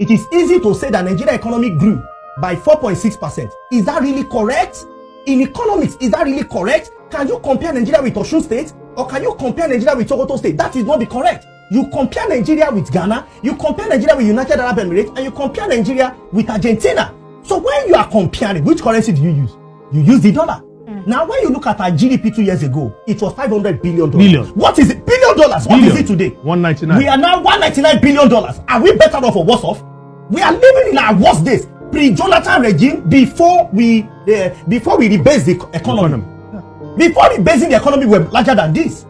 it is easy to say that Nigeria economy grew by 4.6%. Is that really correct? In economics, is that really correct? Can you compare Nigeria with Osun State? Or can you compare Nigeria with Sokoto State? That is not the correct. You compare Nigeria with Ghana, you compare Nigeria with United Arab Emirates, and you compare Nigeria with Argentina. So when you are comparing, which currency do you use? You use the dollar. Now, when you look at our GDP 2 years ago, it was $500 billion. What is it? $1 billion. What is it today? 199. We are now $199 billion. Are we better off or worse off? We are living in our worst days. Pre-Jonathan regime, before we rebase the economy. Before rebasing the economy, we were larger than this.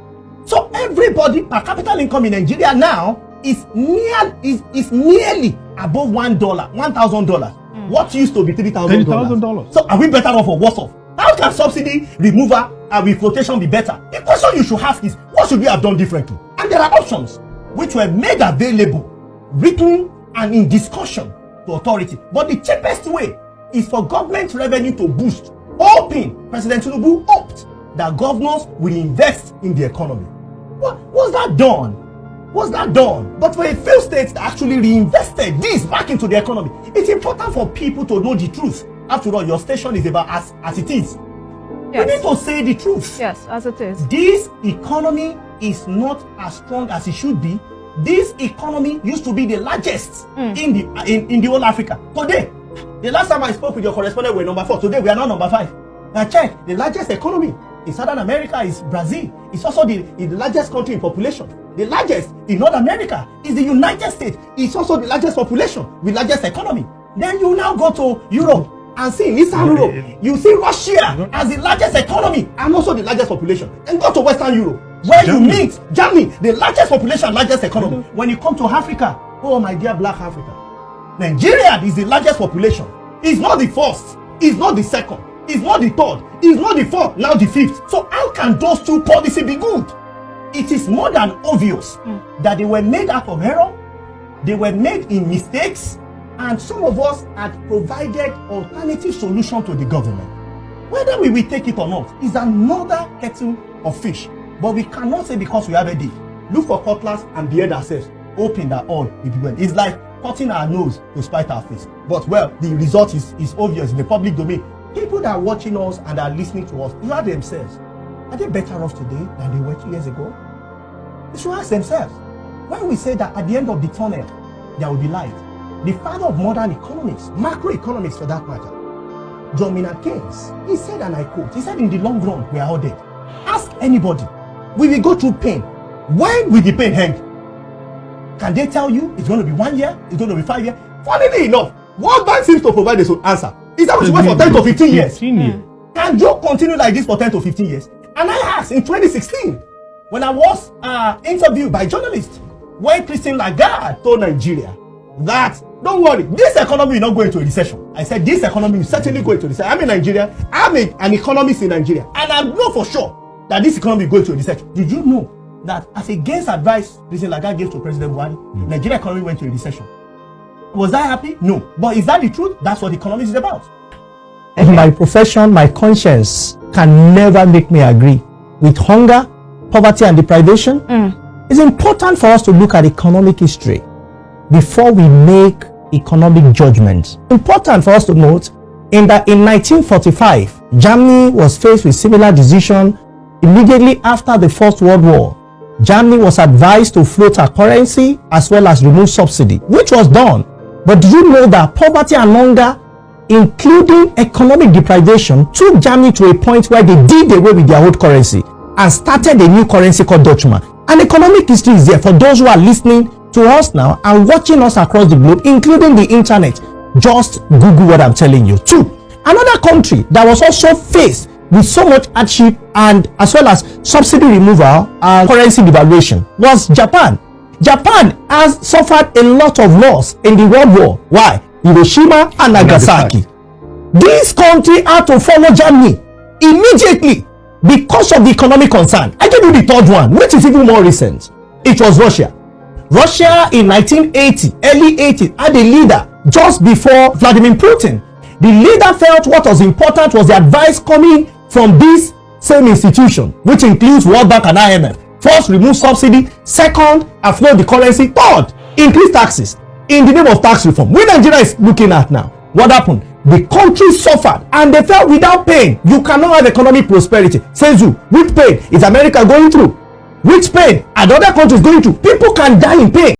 So everybody, per capita income in Nigeria now is nearly above $1,000. What used to be $3,000. So are we better off or worse off? How can subsidy removal and reflotation be better? The question you should ask is, what should we have done differently? And there are options which were made available, written and in discussion to authority. But the cheapest way is for government revenue to boost, hoping President Tinubu hoped that governors will invest in the economy. Was that done? Was that done? But for a few states that actually reinvested this back into the economy, it's important for people to know the truth. After all, your station is about as it is. Yes. We need to say the truth. Yes, as it is. This economy is not as strong as it should be. This economy used to be the largest in the whole Africa. Today, the last time I spoke with your correspondent, we were number 4. Today, we are now number 5. Now check, the largest economy in Southern America is Brazil. It's also the largest country in population. The largest in North America is the United States. It's also the largest population with largest economy. Then you now go to Europe and see in Eastern Europe, you see Russia as the largest economy and also the largest population. And go to Western Europe, where you meet Germany, the largest population, largest economy. When you come to Africa, oh my dear black Africa, Nigeria is the largest population. It's not the first, it's not the second, it's not the third, it's not the fourth, now the fifth. So how can those two policies be good? It is more than obvious that they were made out of error, they were made in mistakes, and some of us had provided alternative solution to the government. Whether we will take it or not is another kettle of fish. But we cannot say because we have a deal, look for cutlass and beard ourselves, hoping that all will be well. It's like cutting our nose to spite our face. But well, the result is obvious in the public domain. People that are watching us and are listening to us, you ask themselves, are they better off today than they were 2 years ago? They should ask themselves. When we say that at the end of the tunnel, there will be light, the father of modern economics, macroeconomics for that matter, John Maynard Keynes, he said, and I quote, he said, in the long run, we are all dead. Ask anybody, we will go through pain. When will the pain end? Can they tell you it's going to be 1 year? It's going to be 5 years? Funnily enough, World Bank seems to provide the answer. Is that what you wait for 10 to 15 years? Can you continue like this for 10 to 15 years? And I asked in 2016, when I was interviewed by journalists, when Christine Lagarde told Nigeria that, don't worry, this economy will not go into a recession. I said, this economy will certainly go into a recession. I'm in Nigeria. I'm an economist in Nigeria. And I know for sure that this economy will go into a recession. Did you know that as against advice Christine Lagarde gave to President Buhari, Nigeria economy went into a recession? Was I happy? No. But is that the truth? That's what economics is about. In my profession, my conscience can never make me agree with hunger, poverty, and deprivation. It's important for us to look at economic history before we make economic judgments. Important for us to note in 1945, Germany was faced with similar decision immediately after the First World War. Germany was advised to float a currency as well as remove subsidy, which was done. But do you know that poverty and hunger, including economic deprivation, took Germany to a point where they did away with their old currency and started a new currency called Deutschmark? And economic history is there for those who are listening to us now and watching us across the globe, including the internet. Just Google what I'm telling you. 2, another country that was also faced with so much hardship and as well as subsidy removal and currency devaluation was Japan. Japan has suffered a lot of loss in the World War. Why? Hiroshima and Nagasaki. This country had to follow Germany immediately because of the economic concern. I give you the third one, which is even more recent. It was Russia. Russia in 1980, early 80s, had a leader just before Vladimir Putin. The leader felt what was important was the advice coming from this same institution, which includes World Bank and IMF. First, remove subsidy. Second, float the currency. Third, increase taxes. in the name of tax reform. When Nigeria is looking at now, what happened? The country suffered and they fell without pain. You cannot have economic prosperity. Says you, which pain is America going through? Which pain are the other countries going through? People can die in pain.